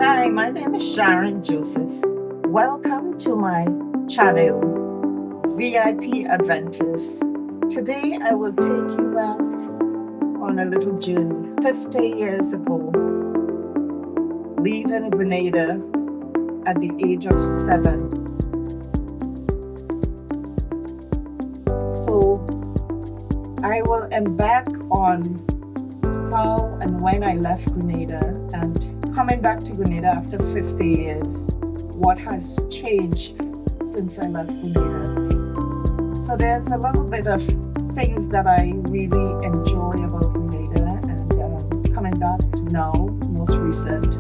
Hi, my name is Sharon Joseph. Welcome to my channel, VIP Adventures. Today I will take you back on a little journey. 50 years ago, leaving Grenada at the age of 7. So I will embark on how and when I left Grenada and coming back to Grenada after 50 years, what has changed since I left Grenada. So there's a little bit of things that I really enjoy about Grenada, and coming back now, most recent,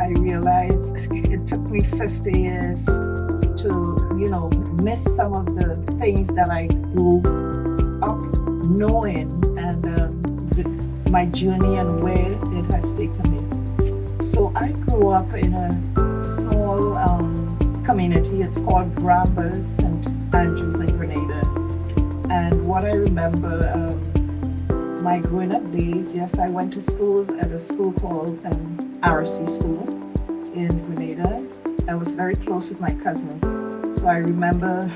I realized it took me 50 years to, miss some of the things that I grew up knowing, and my journey and where it has taken me. So I grew up in a small community. It's called Grenada, St. Andrews in Grenada. And what I remember, my growing up days, yes, I went to school at a school called RC School in Grenada. I was very close with my cousin. So I remember,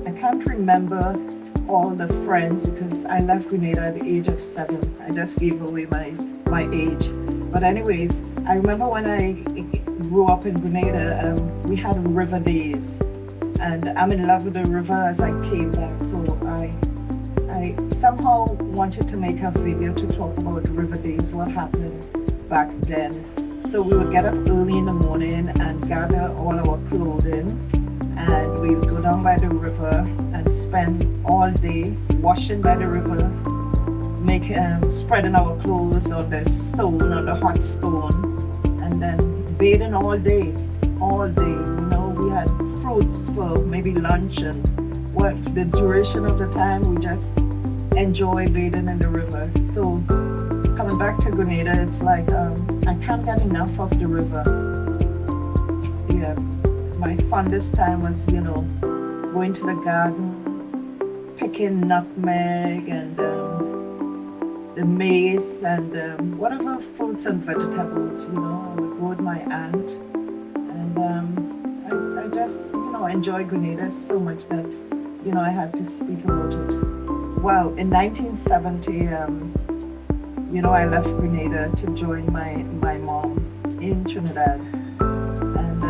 I can't remember all the friends because I left Grenada at the age of 7. I just gave away my age. But anyways, I remember when I grew up in Grenada, we had river days, and I'm in love with the river as I came back. So I somehow wanted to make a video to talk about river days, what happened back then. So we would get up early in the morning and gather all our clothing, and we would go down by the river and spend all day washing by the river, spreading our clothes on the stone, on the hot stone, and then bathing all day. We had fruits for maybe lunch, and the duration of the time we just enjoy bathing in the river. So coming back to Grenada, it's like I can't get enough of the river. Yeah, my fondest time was going to the garden, picking nutmeg and the maize and whatever fruits and vegetables, I would go with my aunt, and I just, enjoy Grenada so much that, I had to speak about it. Well, in 1970, I left Grenada to join my mom in Trinidad, and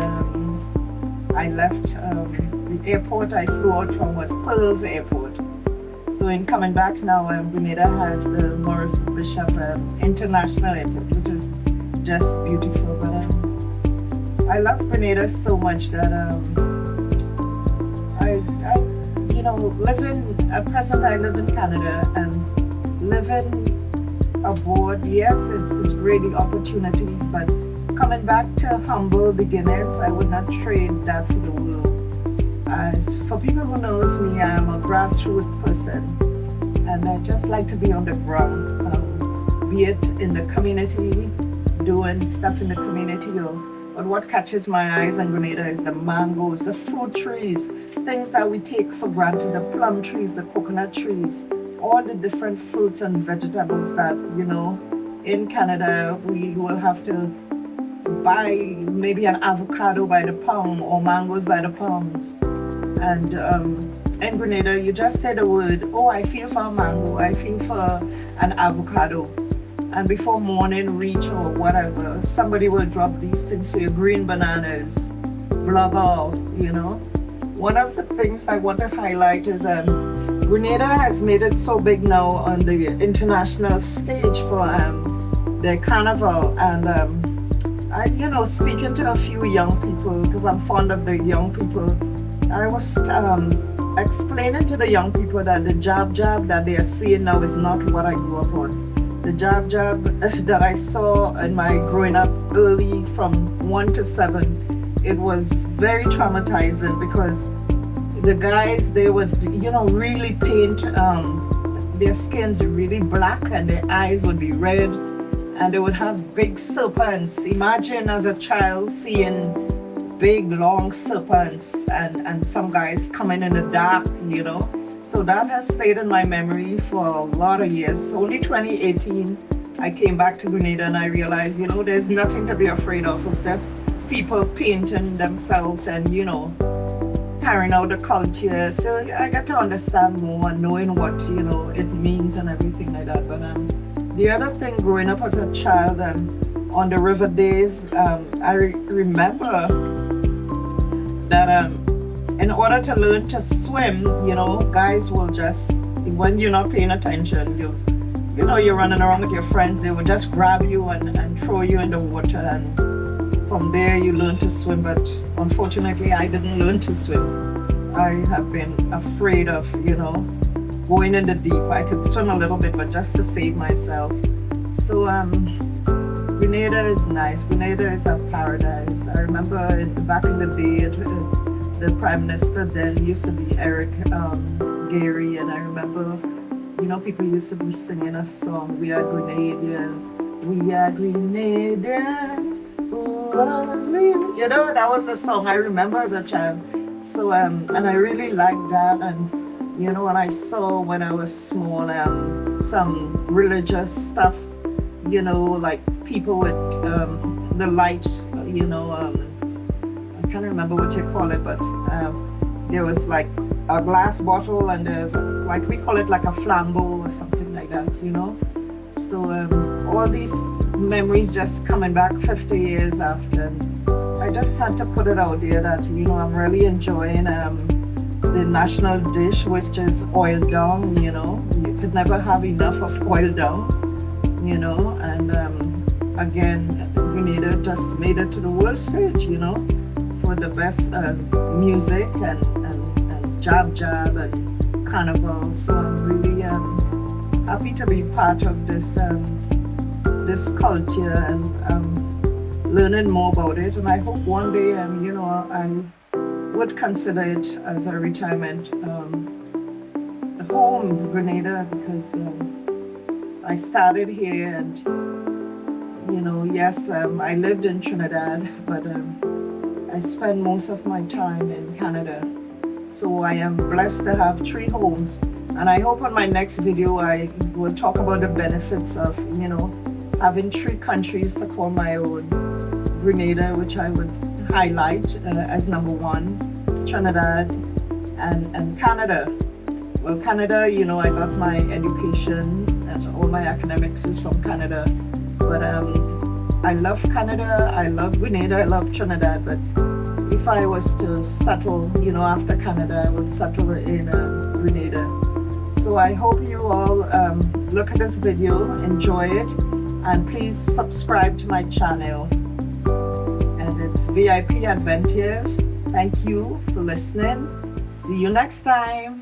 I left the airport I flew out from was Pearls Airport. So in coming back now, Grenada has the Maurice Bishop International Airport, which is just beautiful. But I love Grenada so much that at present I live in Canada, and living abroad, yes, it's really opportunities, but coming back to humble beginnings, I would not trade that for the world. As for people who knows me, I'm a grassroots person, and I just like to be on the ground, be it in the community, doing stuff in the community, but what catches my eyes in Grenada is the mangoes, the fruit trees, things that we take for granted, the plum trees, the coconut trees, all the different fruits and vegetables that, in Canada, we will have to buy maybe an avocado by the pound or mangoes by the pounds. And in Grenada, you just say the word, oh, I feel for a mango, I feel for an avocado. And before morning reach or whatever, somebody will drop these things for you, green bananas, blah, blah, One of the things I want to highlight is Grenada has made it so big now on the international stage for their carnival. And speaking to a few young people, because I'm fond of the young people, I was explaining to the young people that the jab that they are seeing now is not what I grew up on. The jab that I saw in my growing up early from 1 to 7, it was very traumatizing because the guys, they would, really paint their skins really black and their eyes would be red, and they would have big serpents. Imagine as a child seeing big long serpents and some guys coming in the dark, So that has stayed in my memory for a lot of years. Only 2018 I came back to Grenada and I realized, there's nothing to be afraid of. It's just people painting themselves and, carrying out the culture. So I got to understand more and knowing what, it means and everything like that. But the other thing, growing up as a child on the river days, I remember that in order to learn to swim, guys will just, when you're not paying attention, you're running around with your friends, they will just grab you and throw you in the water, and from there you learn to swim. But unfortunately, I didn't learn to swim. I have been afraid of, going in the deep. I could swim a little bit, but just to save myself. So Grenada is nice. Grenada is a paradise. I remember back in the day, the Prime Minister then used to be Eric Gary, and I remember, people used to be singing a song, "We are Grenadians, we are Grenadians, ooh, that was a song I remember as a child. So, and I really liked that, and, when I saw when I was small, some religious stuff, like people with the light, I can't remember what you call it, but there was like a glass bottle and there's like, we call it like a flambeau or something like that, So all these memories just coming back 50 years after. I just had to put it out there that, I'm really enjoying the national dish, which is oil down, You could never have enough of oil down, and again, Grenada just made it to the world stage, for the best music and jab and carnival. So I'm really happy to be part of this this culture and learning more about it. And I hope one day, I would consider it as a retirement home, Grenada, because I started here and, yes, I lived in Trinidad, but I spend most of my time in Canada. So I am blessed to have 3 homes. And I hope on my next video I will talk about the benefits of, having 3 countries to call my own. Grenada, which I would highlight as number 1, Trinidad, and Canada. Well, Canada, I got my education and all my academics is from Canada. But I love Canada, I love Grenada, I love Trinidad, but if I was to settle, after Canada, I would settle in Grenada. So I hope you all look at this video, enjoy it, and please subscribe to my channel. And it's VipAdventures. Thank you for listening. See you next time.